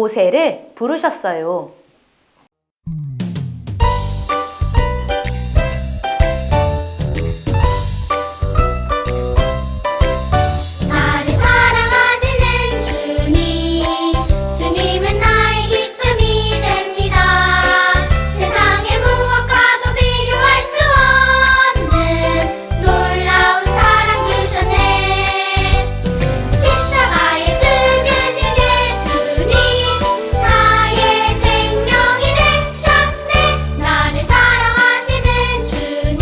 모세를 부르셨어요. 나를 사랑하시는 주님, 주님은 나의 기쁨이 됩니다. 세상의 무엇과도 비교할 수 없는 놀라운 사랑 주셨네. 십자가에 죽으신 예수님, 나의 생명이 되셨네. 나를 사랑하시는 주님,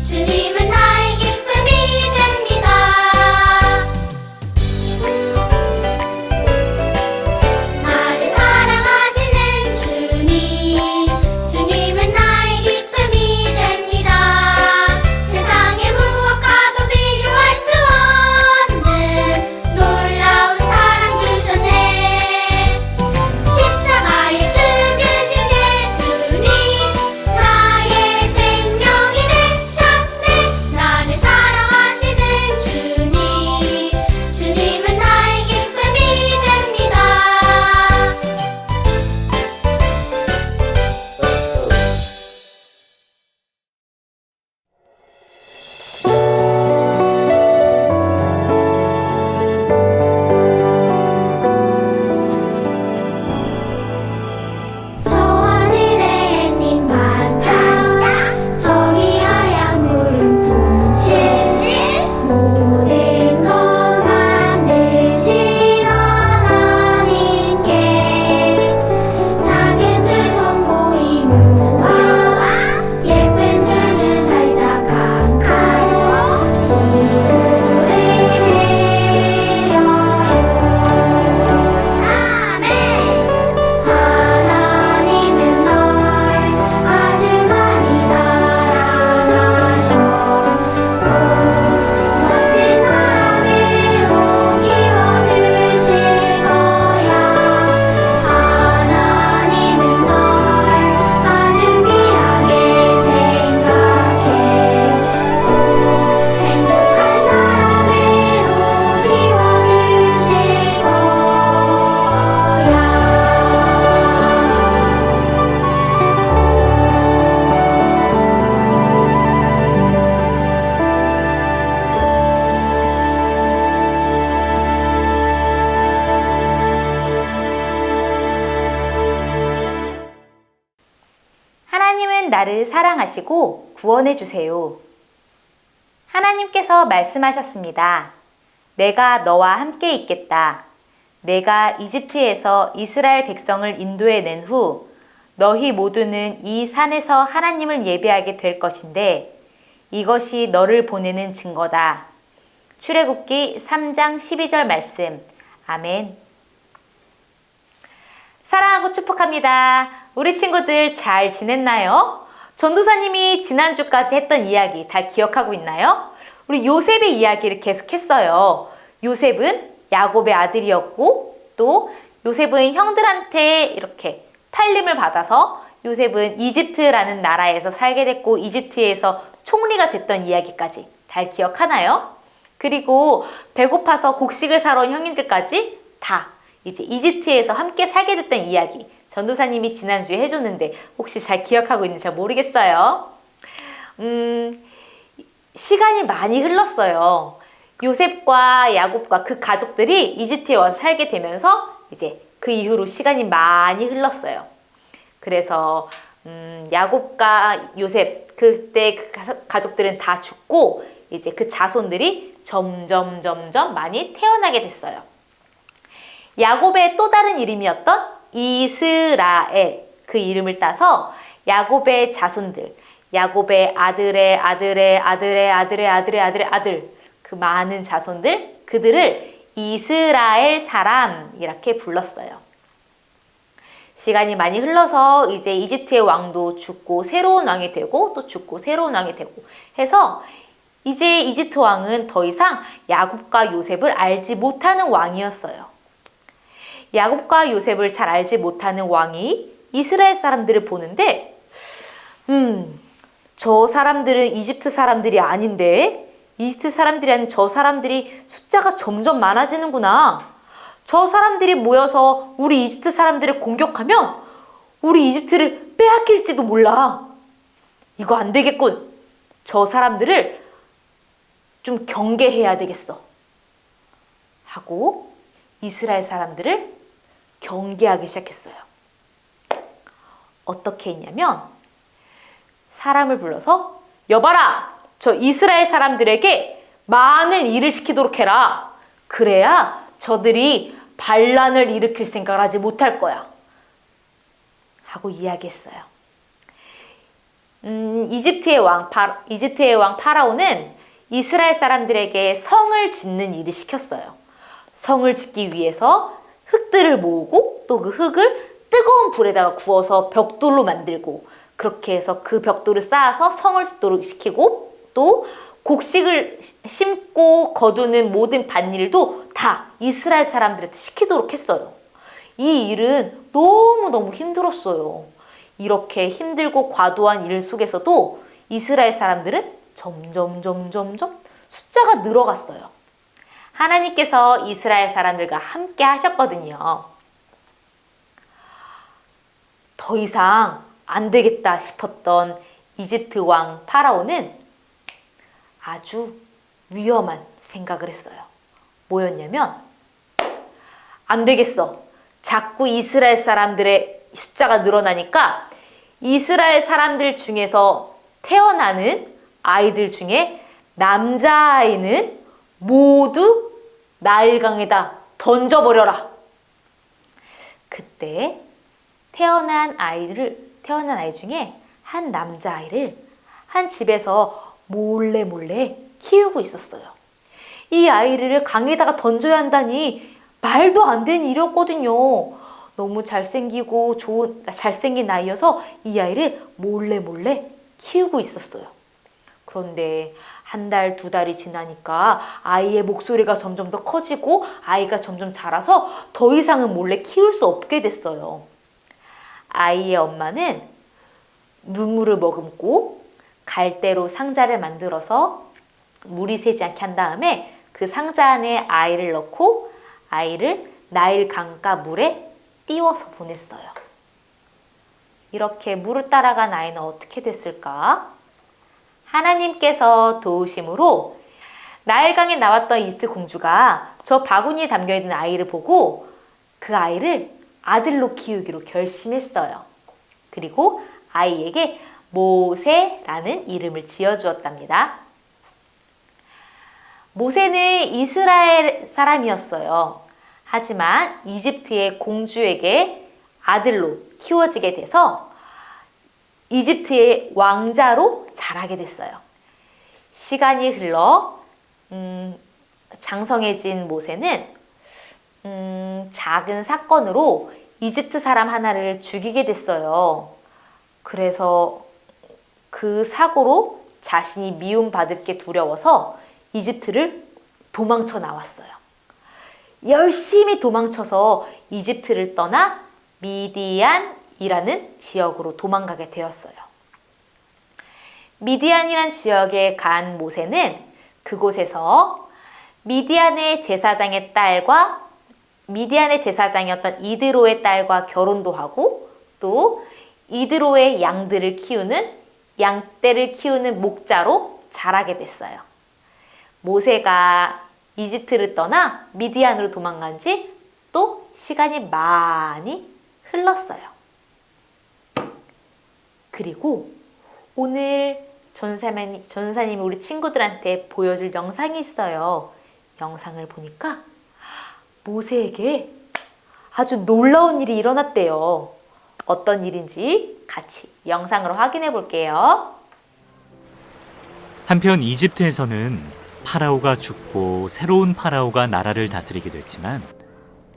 주님은 나의 기쁨이 됩니다. 나를 사랑하시는 주님, 주님은 나의 기쁨이 됩니다. 세상의 무엇과도 비교할 수 없는 놀라운 사랑 주셨네. 십자가에 죽으신 예수님, 나의 생명이 되셨네. 나를 사랑하시는 주님, 주님은 나의 기쁨이 됩니다. 저 하늘에 햇님 반짝, 저기 하얀 구름 둥실, 모든 걸 만드신 하나님께 작은 두 손 고이 모아 예쁜 두 눈 살짝 감고 기도를 드려요. 아멘. 하나님은 널 아주 많이 사랑하셨고 멋진 사람으로 키워주실 거야. 하나님은 널 아주 귀하게 생각했고 행복한 사람으로 키워주실 거야. 하나님은 나를 사랑하시고 구원해 주세요. 하나님께서 말씀하셨습니다. 내가 너와 함께 있겠다. 내가 이집트에서 이스라엘 백성을 인도해 낸 후 너희 모두는 이 산에서 하나님을 예배하게 될 것인데 이것이 너를 보내는 증거다. 출애굽기 3장 12절 말씀. 아멘. 사랑하고 축복합니다. 우리 친구들 잘 지냈나요? 전도사님이 지난주까지 했던 이야기 다 기억하고 있나요? 우리 요셉의 이야기를 계속했어요. 요셉은 야곱의 아들이었고 또 요셉은 형들한테 이렇게 팔림을 받아서 요셉은 이집트라는 나라에서 살게 됐고 이집트에서 총리가 됐던 이야기까지 잘 기억하나요? 그리고 배고파서 곡식을 사러 온 형님들까지 다 이제 이집트에서 함께 살게 됐던 이야기 전도사님이 지난주에 해줬는데 혹시 잘 기억하고 있는지 잘 모르겠어요. 시간이 많이 흘렀어요. 요셉과 야곱과 그 가족들이 이집트에 와서 살게 되면서 이제 그 이후로 시간이 많이 흘렀어요. 그래서 야곱과 요셉 그때 그 가족들은 다 죽고 이제 그 자손들이 점점 많이 태어나게 됐어요. 야곱의 또 다른 이름이었던 이스라엘 그 이름을 따서 야곱의 자손들, 야곱의 아들의 아들 그 많은 자손들 그들을 이스라엘 사람 이렇게 불렀어요. 시간이 많이 흘러서 이제 이집트의 왕도 죽고 새로운 왕이 되고 또 죽고 새로운 왕이 되고 해서 이제 이집트 왕은 더 이상 야곱과 요셉을 알지 못하는 왕이었어요. 야곱과 요셉을 잘 알지 못하는 왕이 이스라엘 사람들을 보는데 저 사람들은 이집트 사람들이 아닌데 이집트 사람들이 아닌 저 사람들이 숫자가 점점 많아지는구나. 저 사람들이 모여서 우리 이집트 사람들을 공격하면 우리 이집트를 빼앗길지도 몰라. 이거 안 되겠군. 저 사람들을 좀 경계해야 되겠어. 하고 이스라엘 사람들을 경계하기 시작했어요. 어떻게 했냐면 사람을 불러서 여봐라! 저 이스라엘 사람들에게 많은 일을 시키도록 해라. 그래야 저들이 반란을 일으킬 생각을 하지 못할 거야. 하고 이야기했어요. 이집트의 왕 파라오는 이스라엘 사람들에게 성을 짓는 일을 시켰어요. 성을 짓기 위해서 흙들을 모으고 또 그 흙을 뜨거운 불에다가 구워서 벽돌로 만들고 그렇게 해서 그 벽돌을 쌓아서 성을 짓도록 시키고 또 곡식을 심고 거두는 모든 밭일도 다 이스라엘 사람들한테 시키도록 했어요. 이 일은 너무너무 힘들었어요. 이렇게 힘들고 과도한 일 속에서도 이스라엘 사람들은 점점 숫자가 늘어갔어요. 하나님께서 이스라엘 사람들과 함께 하셨거든요. 더 이상 안 되겠다 싶었던 이집트 왕 파라오는 아주 위험한 생각을 했어요. 뭐였냐면 안 되겠어. 자꾸 이스라엘 사람들의 숫자가 늘어나니까 이스라엘 사람들 중에서 태어나는 아이들 중에 남자아이는 모두 나일강에다 던져버려라. 그때 태어난 아이 중에 한 남자아이를 한 집에서 몰래 키우고 있었어요. 이 아이를 강에다가 던져야 한다니 말도 안 되는 일이었거든요. 너무 잘생기고 잘생긴 아이여서 이 아이를 몰래 키우고 있었어요. 그런데 한 달, 두 달이 지나니까 아이의 목소리가 점점 더 커지고 아이가 점점 자라서 더 이상은 몰래 키울 수 없게 됐어요. 아이의 엄마는 눈물을 머금고 갈대로 상자를 만들어서 물이 새지 않게 한 다음에 그 상자 안에 아이를 넣고 아이를 나일 강가 물에 띄워서 보냈어요. 이렇게 물을 따라간 아이는 어떻게 됐을까? 하나님께서 도우심으로 나일강에 나왔던 이집트 공주가 저 바구니에 담겨있는 아이를 보고 그 아이를 아들로 키우기로 결심했어요. 그리고 아이에게 모세라는 이름을 지어주었답니다. 모세는 이스라엘 사람이었어요. 하지만 이집트의 공주에게 아들로 키워지게 돼서 이집트의 왕자로 자라게 됐어요. 시간이 흘러 장성해진 모세는 작은 사건으로 이집트 사람 하나를 죽이게 됐어요. 그래서 그 사고로 자신이 미움받을 게 두려워서 이집트를 도망쳐 나왔어요. 열심히 도망쳐서 이집트를 떠나 미디안이라는 지역으로 도망가게 되었어요. 미디안이란 지역에 간 모세는 그곳에서 미디안의 제사장이었던 이드로의 딸과 결혼도 하고 또 이드로의 양떼를 키우는 목자로 자라게 됐어요. 모세가 이집트를 떠나 미디안으로 도망간 지 또 시간이 많이 흘렀어요. 그리고 오늘 전사님이 우리 친구들한테 보여줄 영상이 있어요. 영상을 보니까 모세에게 아주 놀라운 일이 일어났대요. 어떤 일인지 같이 영상으로 확인해 볼게요. 한편 이집트에서는 파라오가 죽고 새로운 파라오가 나라를 다스리게 됐지만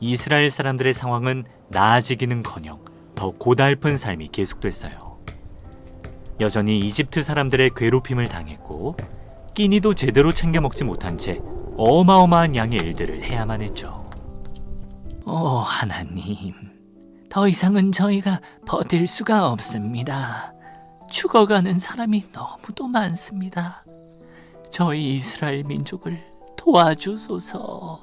이스라엘 사람들의 상황은 나아지기는커녕 더 고달픈 삶이 계속됐어요. 여전히 이집트 사람들의 괴롭힘을 당했고 끼니도 제대로 챙겨 먹지 못한 채 어마어마한 양의 일들을 해야만 했죠. 하나님, 더 이상은 저희가 버틸 수가 없습니다. 죽어가는 사람이 너무도 많습니다. 저희 이스라엘 민족을 도와주소서.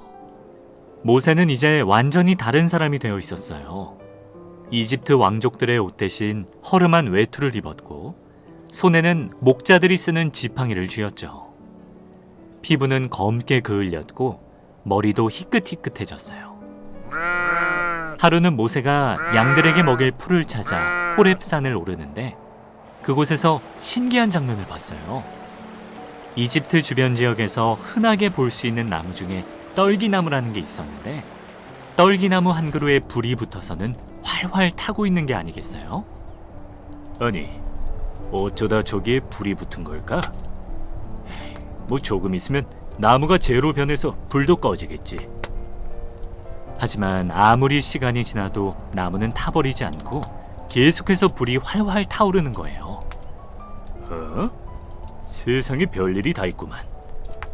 모세는 이제 완전히 다른 사람이 되어 있었어요. 이집트 왕족들의 옷 대신 허름한 외투를 입었고 손에는 목자들이 쓰는 지팡이를 쥐었죠. 피부는 검게 그을렸고 머리도 희끗희끗해졌어요. 하루는 모세가 양들에게 먹일 풀을 찾아 호렙산을 오르는데 그곳에서 신기한 장면을 봤어요. 이집트 주변 지역에서 흔하게 볼 수 있는 나무 중에 떨기나무라는 게 있었는데 떨기나무 한 그루에 불이 붙어서는 활활 타고 있는 게 아니겠어요? 아니, 어쩌다 저기에 불이 붙은 걸까? 뭐 조금 있으면 나무가 재로 변해서 불도 꺼지겠지. 하지만 아무리 시간이 지나도 나무는 타버리지 않고 계속해서 불이 활활 타오르는 거예요. 세상에 별일이 다 있구만.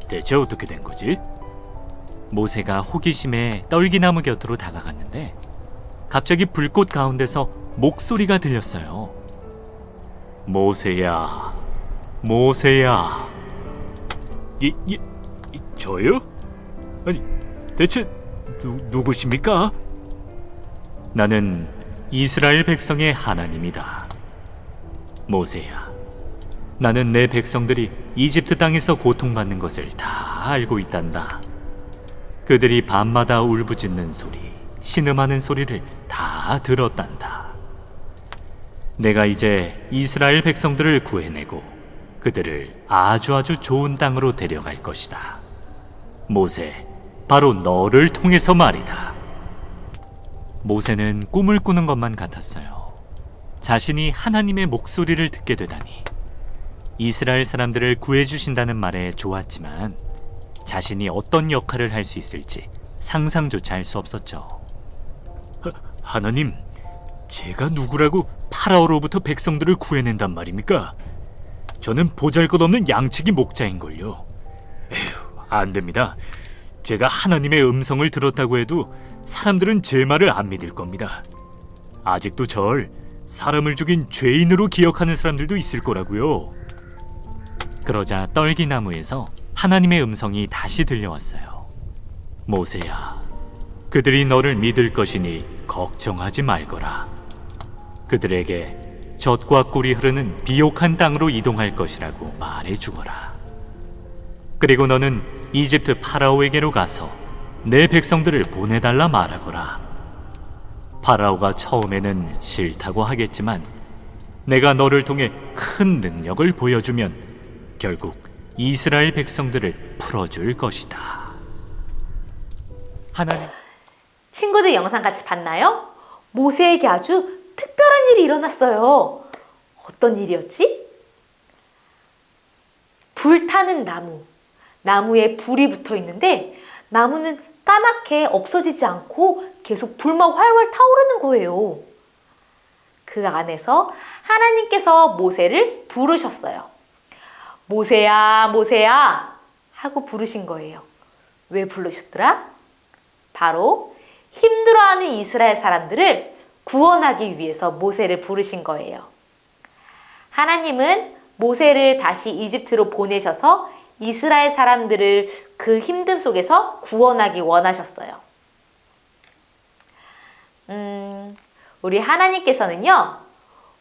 대체 어떻게 된 거지? 모세가 호기심에 떨기나무 곁으로 다가갔는데 갑자기 불꽃 가운데서 목소리가 들렸어요. 모세야, 모세야. 저요? 아니, 대체 누구십니까? 나는 이스라엘 백성의 하나님이다. 모세야, 나는 내 백성들이 이집트 땅에서 고통받는 것을 다 알고 있단다. 그들이 밤마다 울부짖는 소리, 신음하는 소리를 다 들었단다. 내가 이제 이스라엘 백성들을 구해내고 그들을 아주 좋은 땅으로 데려갈 것이다. 모세, 바로 너를 통해서 말이다. 모세는 꿈을 꾸는 것만 같았어요. 자신이 하나님의 목소리를 듣게 되다니. 이스라엘 사람들을 구해주신다는 말에 좋았지만 자신이 어떤 역할을 할 수 있을지 상상조차 할 수 없었죠. 하나님, 제가 누구라고 파라오로부터 백성들을 구해낸단 말입니까? 저는 보잘것없는 양치기 목자인걸요. 에휴, 안 됩니다. 제가 하나님의 음성을 들었다고 해도 사람들은 제 말을 안 믿을 겁니다. 아직도 절 사람을 죽인 죄인으로 기억하는 사람들도 있을 거라고요. 그러자 떨기나무에서 하나님의 음성이 다시 들려왔어요. 모세야, 그들이 너를 믿을 것이니 걱정하지 말거라. 그들에게 젖과 꿀이 흐르는 비옥한 땅으로 이동할 것이라고 말해주거라. 그리고 너는 이집트 파라오에게로 가서 내 백성들을 보내달라 말하거라. 파라오가 처음에는 싫다고 하겠지만 내가 너를 통해 큰 능력을 보여주면 결국 이스라엘 백성들을 풀어줄 것이다. 하나님, 친구들 영상 같이 봤나요? 모세에게 아주 특별한 일이 일어났어요. 어떤 일이었지? 불타는 나무. 나무에 불이 붙어 있는데 나무는 까맣게 없어지지 않고 계속 불만 활활 타오르는 거예요. 그 안에서 하나님께서 모세를 부르셨어요. 모세야, 모세야 하고 부르신 거예요. 왜 부르셨더라? 바로 힘들어하는 이스라엘 사람들을 구원하기 위해서 모세를 부르신 거예요. 하나님은 모세를 다시 이집트로 보내셔서 이스라엘 사람들을 그 힘듦 속에서 구원하기 원하셨어요. 우리 하나님께서는요,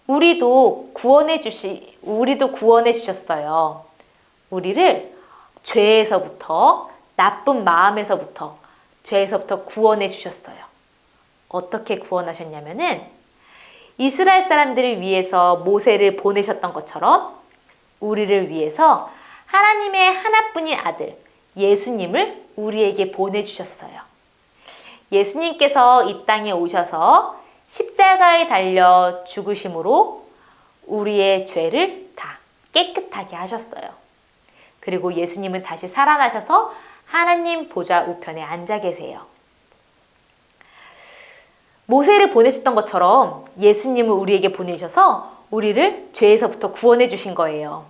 우리도 구원해 주셨어요. 우리를 죄에서부터, 나쁜 마음에서부터, 죄에서부터 구원해 주셨어요. 어떻게 구원하셨냐면은 이스라엘 사람들을 위해서 모세를 보내셨던 것처럼 우리를 위해서 하나님의 하나뿐인 아들 예수님을 우리에게 보내주셨어요. 예수님께서 이 땅에 오셔서 십자가에 달려 죽으심으로 우리의 죄를 다 깨끗하게 하셨어요. 그리고 예수님은 다시 살아나셔서 하나님 보좌 우편에 앉아 계세요. 모세를 보내셨던 것처럼 예수님을 우리에게 보내주셔서 우리를 죄에서부터 구원해 주신 거예요.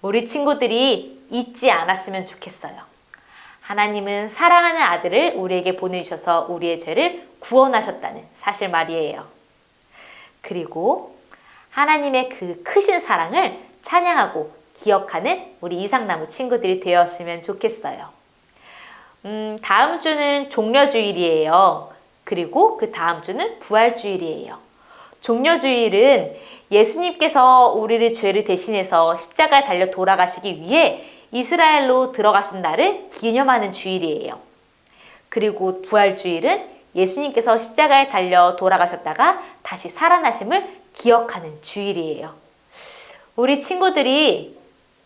우리 친구들이 잊지 않았으면 좋겠어요. 하나님은 사랑하는 아들을 우리에게 보내주셔서 우리의 죄를 구원하셨다는 사실 말이에요. 그리고 하나님의 그 크신 사랑을 찬양하고 기억하는 우리 이상나무 친구들이 되었으면 좋겠어요. 다음 주는 종려주일이에요. 그리고 그 다음 주는 부활주일이에요. 종려주일은 예수님께서 우리를 죄를 대신해서 십자가에 달려 돌아가시기 위해 이스라엘로 들어가신 날을 기념하는 주일이에요. 그리고 부활주일은 예수님께서 십자가에 달려 돌아가셨다가 다시 살아나심을 기억하는 주일이에요. 우리 친구들이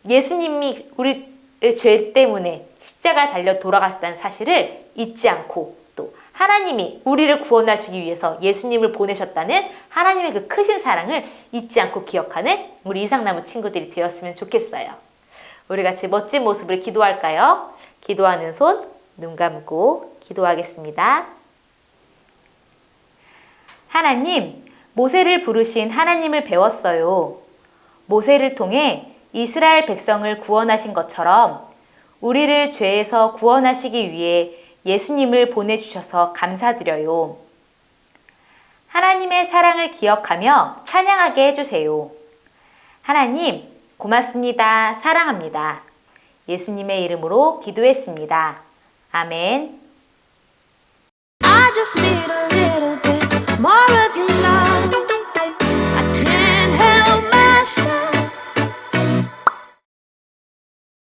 예수님이 우리의 죄 때문에 십자가에 달려 돌아가셨다는 사실을 잊지 않고 또 하나님이 우리를 구원하시기 위해서 예수님을 보내셨다는 하나님의 그 크신 사랑을 잊지 않고 기억하는 우리 이상나무 친구들이 되었으면 좋겠어요. 우리 같이 멋진 모습을 기도할까요? 기도하는 손, 눈 감고 기도하겠습니다. 하나님, 모세를 부르신 하나님을 배웠어요. 모세를 통해 이스라엘 백성을 구원하신 것처럼 우리를 죄에서 구원하시기 위해 예수님을 보내주셔서 감사드려요. 하나님의 사랑을 기억하며 찬양하게 해주세요. 하나님, 고맙습니다. 사랑합니다. 예수님의 이름으로 기도했습니다. 아멘. I just need a little bit